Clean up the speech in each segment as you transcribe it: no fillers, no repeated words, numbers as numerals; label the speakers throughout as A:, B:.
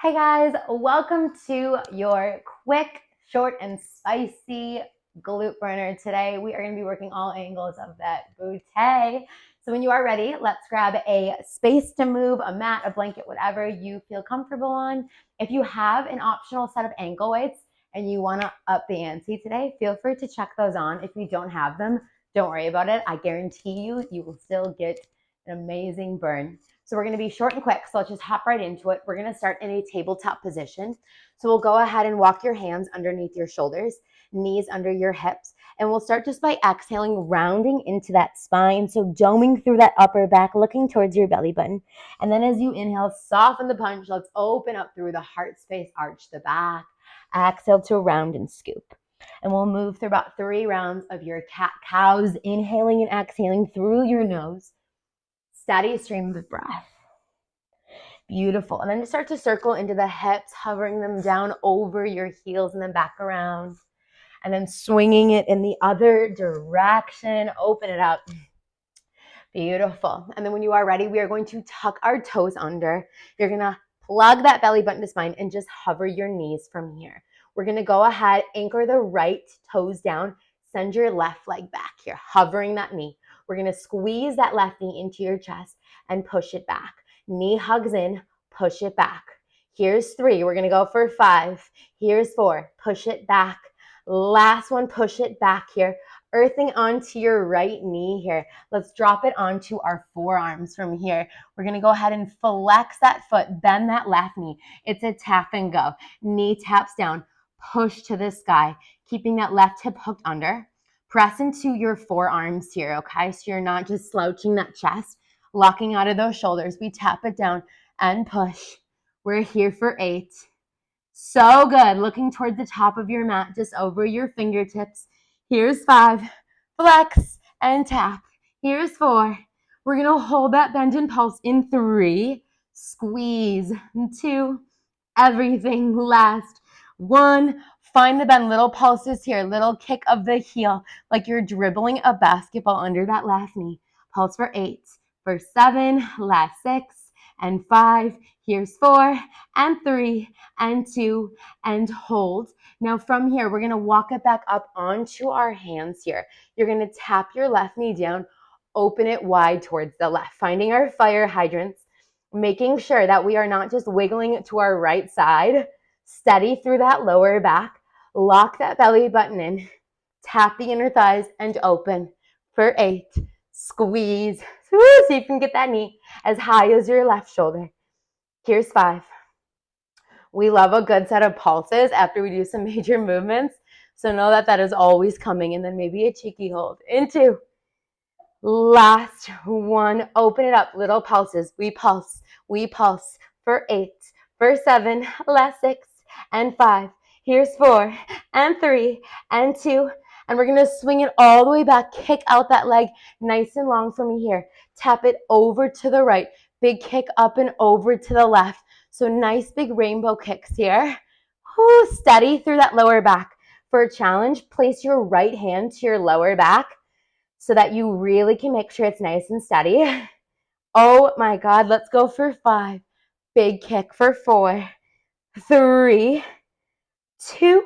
A: Hey guys, welcome to your quick, short, and spicy glute burner. Today we are going to be working all angles of that booty. So when you are ready, let's grab a space to move, a mat, a blanket, whatever you feel comfortable on. If you have an optional set of ankle weights and you want to up the ante today, feel free to check those on. If you don't have them, don't worry about it. I guarantee you will still get an amazing burn. So we're going to be short and quick, so let's just hop right into it. We're going to start in a tabletop position. So we'll go ahead and walk your hands underneath your shoulders, knees under your hips, and we'll start just by exhaling, rounding into that spine, so doming through that upper back, looking towards your belly button. And then as you inhale, soften the punch. Let's open up through the heart space, arch the back. Exhale to round and scoop. And we'll move through about 3 rounds of your cat-cows, inhaling and exhaling through your nose. Steady stream of breath. Beautiful. And then start to circle into the hips, hovering them down over your heels and then back around. And then swinging it in the other direction. Open it up. Beautiful. And then when you are ready, we are going to tuck our toes under. You're going to plug that belly button to spine and just hover your knees from here. We're going to go ahead, anchor the right toes down, send your left leg back here, hovering that knee. We're going to squeeze that left knee into your chest and push it back. Knee hugs in, push it back. Here's 3. We're going to go for 5. Here's 4. Push it back. Last one, push it back here. Earthing onto your right knee here. Let's drop it onto our forearms from here. We're going to go ahead and flex that foot, bend that left knee. It's a tap and go. Knee taps down, push to the sky, keeping that left hip hooked under. Press into your forearms here, okay? So you're not just slouching that chest, locking out of those shoulders. We tap it down and push. We're here for 8. So good. Looking towards the top of your mat, just over your fingertips. Here's 5. Flex and tap. Here's 4. We're going to hold that bend and pulse in 3. Squeeze. 2. Everything last. 1. Find the bend. Little pulses here. Little kick of the heel like you're dribbling a basketball under that left knee. Pulse for 8. For 7. Last 6. And 5. Here's 4. And 3. And 2. And hold. Now from here, we're going to walk it back up onto our hands here. You're going to tap your left knee down, open it wide towards the left, finding our fire hydrants, making sure that we are not just wiggling it to our right side, steady through that lower back, lock that belly button in, tap the inner thighs and open for 8. Squeeze. So you can get that knee as high as your left shoulder. Here's 5. We love a good set of pulses after we do some major movements. So know that that is always coming. And then maybe a cheeky hold. In 2. Last 1. Open it up. Little pulses. We pulse. We pulse for 8. For 7. Last 6. And 5. Here's 4. And 3. And 2. And we're going to swing it all the way back. Kick out that leg nice and long from here. Tap it over to the right. Big kick up and over to the left. So nice big rainbow kicks here. Whew, steady through that lower back. For a challenge, place your right hand to your lower back so that you really can make sure it's nice and steady. Oh my God, let's go for 5. Big kick for 4, 3, 2,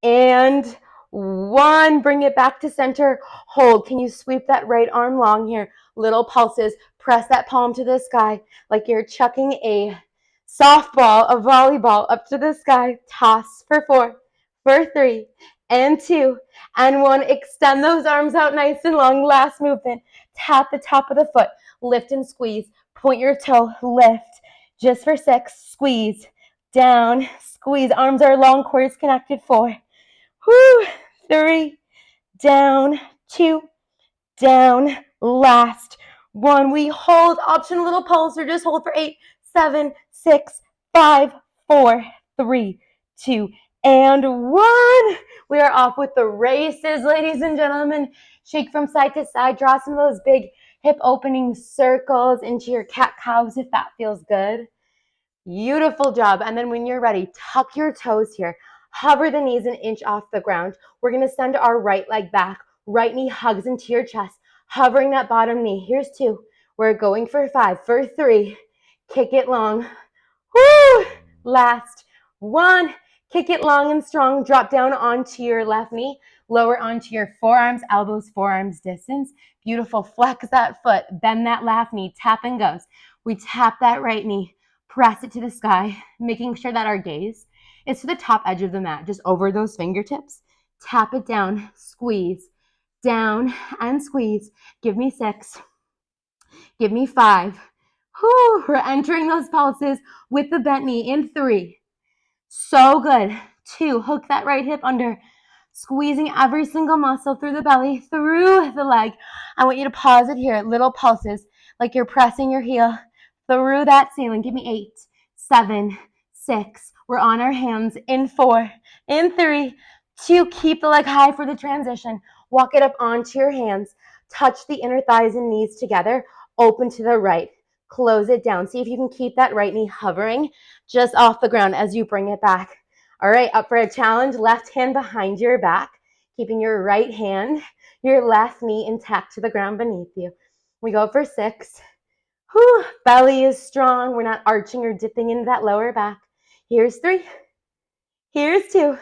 A: and 1. Bring it back to center. Hold. Can you sweep that right arm long here? Little pulses. Press that palm to the sky like you're chucking a softball, a volleyball up to the sky. Toss for 4, for 3, and 2, and 1. Extend those arms out nice and long. Last movement. Tap the top of the foot. Lift and squeeze. Point your toe. Lift. Just for 6. Squeeze. Down. Squeeze. Arms are long. Core is connected. 4. 3. Down. 2. Down. Last 1. We hold. Option little pulse or just hold for 8, 7, 6, 5, 4, 3, 2, and 1. We are off with the races, ladies and gentlemen. Shake from side to side. Draw some of those big hip opening circles into your cat-cows if that feels good. Beautiful job. And then when you're ready, tuck your toes here. Hover the knees an inch off the ground. We're going to send our right leg back. Right knee hugs into your chest, hovering that bottom knee. Here's 2. We're going for 5, for 3. Kick it long. Woo!
B: last 1. Kick it long and strong. Drop down onto your left knee. Lower onto your forearms, elbows, forearms distance. Beautiful. Flex that foot. Bend that left knee. Tap and goes. We tap that right knee. Press it to the sky, making sure that our gaze is to the top edge of the mat, just over those fingertips. Tap it down. Squeeze. Down and squeeze. Give me 6. Give me 5. Whew, we're entering those pulses with the bent knee in 3. So good. 2, hook that right hip under, squeezing every single muscle through the belly, through the leg. I want you to pause it here, little pulses, like you're pressing your heel through that ceiling. Give me 8, 7, 6. We're on our hands in 4, in 3, 2. Keep the leg high for the transition. Walk it up onto your hands. Touch the inner thighs and knees together. Open to the right. Close it down. See if you can keep that right knee hovering just off the ground as you bring it back. All right, up for a challenge. Left hand behind your back, keeping your right hand, your left knee intact to the ground beneath you. We go for 6. Whew, belly is strong. We're not arching or dipping into that lower back. Here's 3. Here's 2.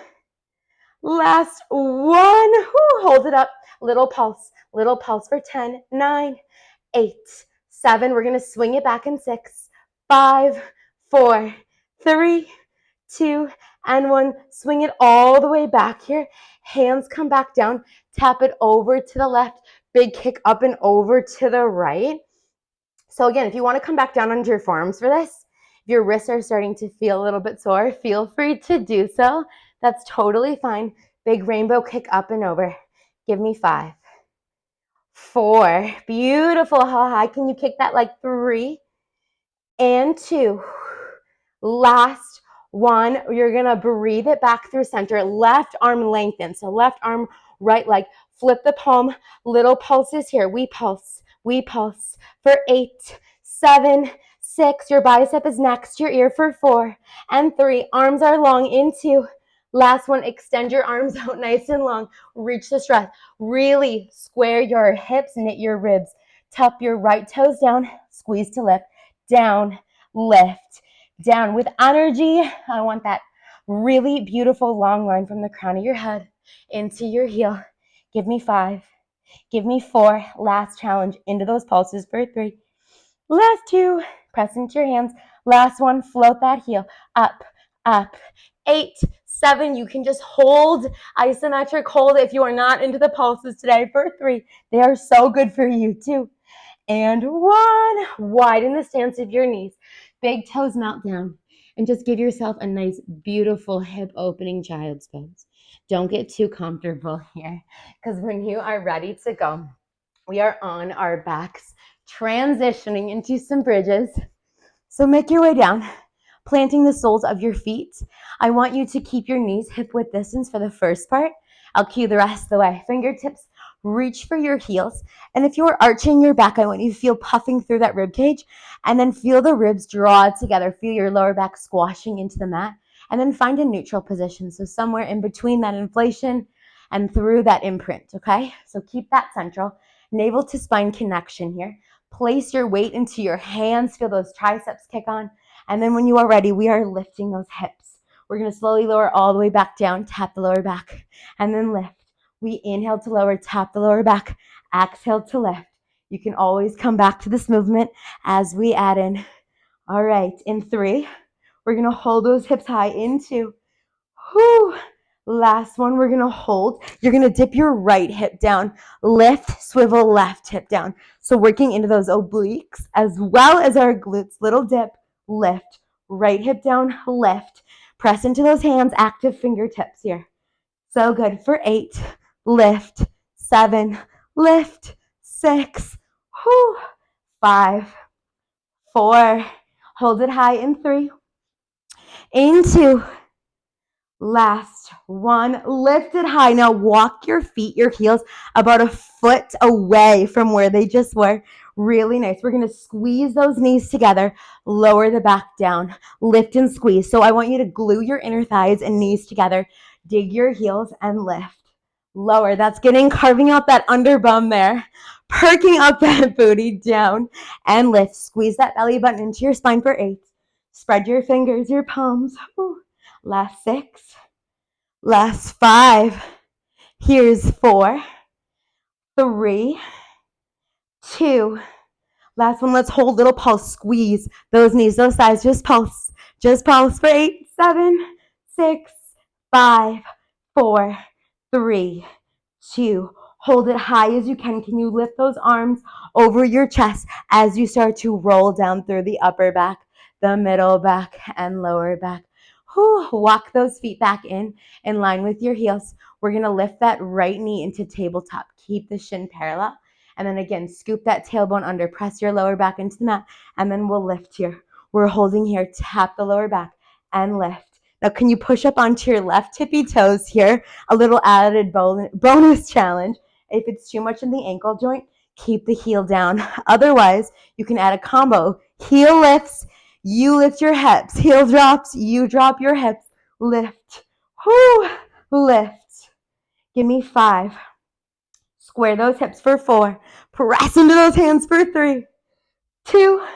B: Last 1. Whew, hold it up. Little pulse for 10, 9, 8, 7. We're going to swing it back in 6, 5, 4, 3, 2, and 1. Swing it all the way back here. Hands come back down. Tap it over to the left. Big kick up and over to the right. So again, if you want to come back down onto your forearms for this, if your wrists are starting to feel a little bit sore, feel free to do so. That's totally fine. Big rainbow kick up and over. Give me 5, 4. Beautiful. How high can you kick that? Like 3 and 2. Last 1. You're going to breathe it back through center. Left arm lengthen. So left arm, right leg. Flip the palm. Little pulses here. We pulse. For 8, 7, 6. Your bicep is next to your ear for 4 and 3. Arms are long in 2. Last 1. Extend your arms out nice and long. Reach the stretch. Really square your hips, knit your ribs. Tuck your right toes down. Squeeze to lift. Down, lift, down. With energy, I want that really beautiful long line from the crown of your head into your heel. Give me 5. Give me 4. Last challenge into those pulses for 3. Last 2. Press into your hands. Last 1. Float that heel. Up, up. 8, 7. You can just hold isometric hold if you are not into the pulses today for 3. They are so good for you too. And 1. Widen the stance of your knees. Big toes melt down. And just give yourself a nice, beautiful hip opening child's pose. Don't get too comfortable here, because when you are ready to go, we are on our backs, transitioning into some bridges. So make your way down, planting the soles of your feet. I want you to keep your knees hip width distance for the first part. I'll cue the rest of the way. Fingertips reach for your heels. And if you are arching your back, I want you to feel puffing through that rib cage, and then feel the ribs draw together. Feel your lower back squashing into the mat, and then find a neutral position. So somewhere in between that inflation and through that imprint, okay? So keep that central. Navel to spine connection here. Place your weight into your hands. Feel those triceps kick on. And then when you are ready, we are lifting those hips. We're going to slowly lower all the way back down. Tap the lower back and then lift. We inhale to lower, tap the lower back, exhale to lift. You can always come back to this movement as we add in. All right, in 3, we're going to hold those hips high in 2. Whew. Last 1, we're going to hold. You're going to dip your right hip down, lift, swivel, left hip down. So working into those obliques as well as our glutes. Little dip, lift, right hip down, lift. Press into those hands, active fingertips here. So good. For 8, lift, 7, lift, 6, 5, 4, hold it high in 3, in 2, last 1, lift it high. Now walk your feet, your heels about a foot away from where they just were. Really nice. We're going to squeeze those knees together, lower the back down, lift and squeeze. So I want you to glue your inner thighs and knees together, dig your heels and lift. Lower. That's carving out that under bum there, perking up that booty down and lift. Squeeze that belly button into your spine for 8, Spread your fingers, your palms. Ooh. Last 6. Last 5. Here's 4, 3, 2. Last one, let's hold, little pulse, squeeze those knees, those thighs, just pulse for 8, 7, 6, 5, 4, 3, 2. Hold it high as you can. Can you lift those arms over your chest as you start to roll down through the upper back, the middle back, and lower back? Whew. Walk those feet back in line with your heels. We're going to lift that right knee into tabletop. Keep the shin parallel. And then again, scoop that tailbone under, press your lower back into the mat, and then we'll lift here. We're holding here, tap the lower back and lift. Now, can you push up onto your left tippy toes here? A little added bonus challenge. If it's too much in the ankle joint, keep the heel down. Otherwise, you can add a combo. Heel lifts, you lift your hips. Heel drops, you drop your hips. Lift. Whoo! Lift. Give me 5. Square those hips for 4. Press into those hands for 3, 2,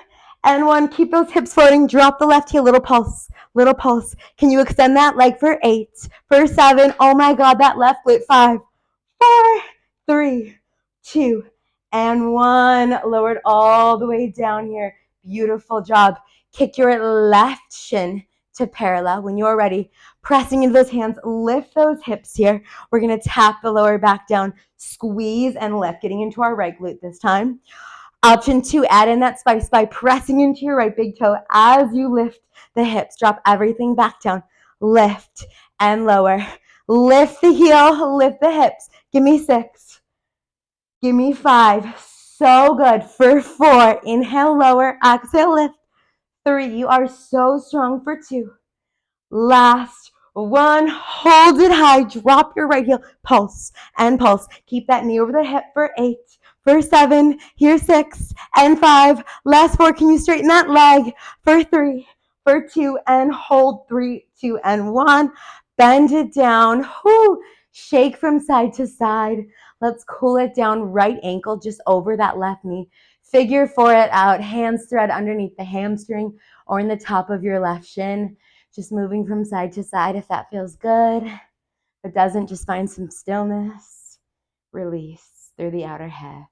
B: and 1. Keep those hips floating. Drop the left heel. Little pulse. Little pulse. Can you extend that leg for 8, for 7? Oh my God, that left glute. 5, 4, 3, 2, and 1. Lowered all the way down here. Beautiful job. Kick your left shin to parallel. When you're ready, pressing into those hands, lift those hips here. We're going to tap the lower back down, squeeze and lift, getting into our right glute this time. Option 2, add in that spice by pressing into your right big toe as you lift the hips. Drop everything back down. Lift and lower. Lift the heel, lift the hips. Give me 6. Give me 5. So good. For 4, inhale, lower, exhale, lift. 3, you are so strong. For 2, last 1, hold it high, drop your right heel, pulse and pulse. Keep that knee over the hip for 8, for 7, here's 6, and 5. Last 4, can you straighten that leg? For 3, for 2, and hold 3, 2, and 1. Bend it down. Whoo. Shake from side to side. Let's cool it down. Right ankle just over that left knee. Figure 4 it out. Hands thread underneath the hamstring or in the top of your left shin. Just moving from side to side if that feels good. If it doesn't, just find some stillness. Release through the outer hip.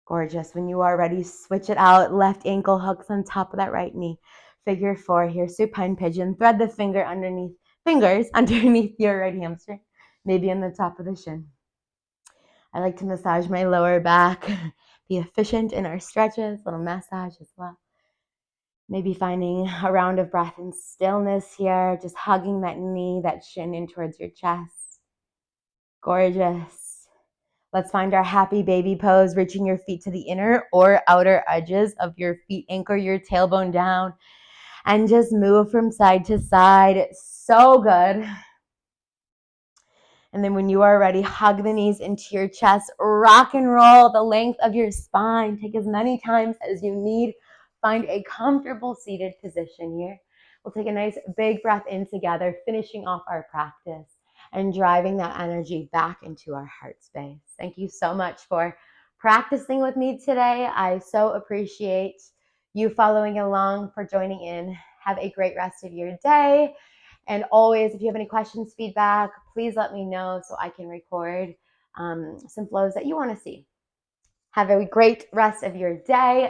B: Gorgeous. When you are ready, switch it out. Left ankle hooks on top of that right knee. Figure 4 here. Supine pigeon. Thread the fingers underneath your right hamstring, maybe in the top of the shin. I like to massage my lower back. Be efficient in our stretches. Little massage as well. Maybe finding a round of breath and stillness here, just hugging that knee, that shin in towards your chest. Gorgeous. Let's find our happy baby pose, reaching your feet to the inner or outer edges of your feet. Anchor your tailbone down and just move from side to side. So good. And then when you are ready, hug the knees into your chest, rock and roll the length of your spine. Take as many times as you need. Find a comfortable seated position here. We'll take a nice big breath in together, finishing off our practice and driving that energy back into our heart space. Thank you so much for practicing with me today. I so appreciate you following along, for joining in. Have a great rest of your day. And always, if you have any questions, feedback, please let me know so I can record some flows that you want to see. Have a great rest of your day.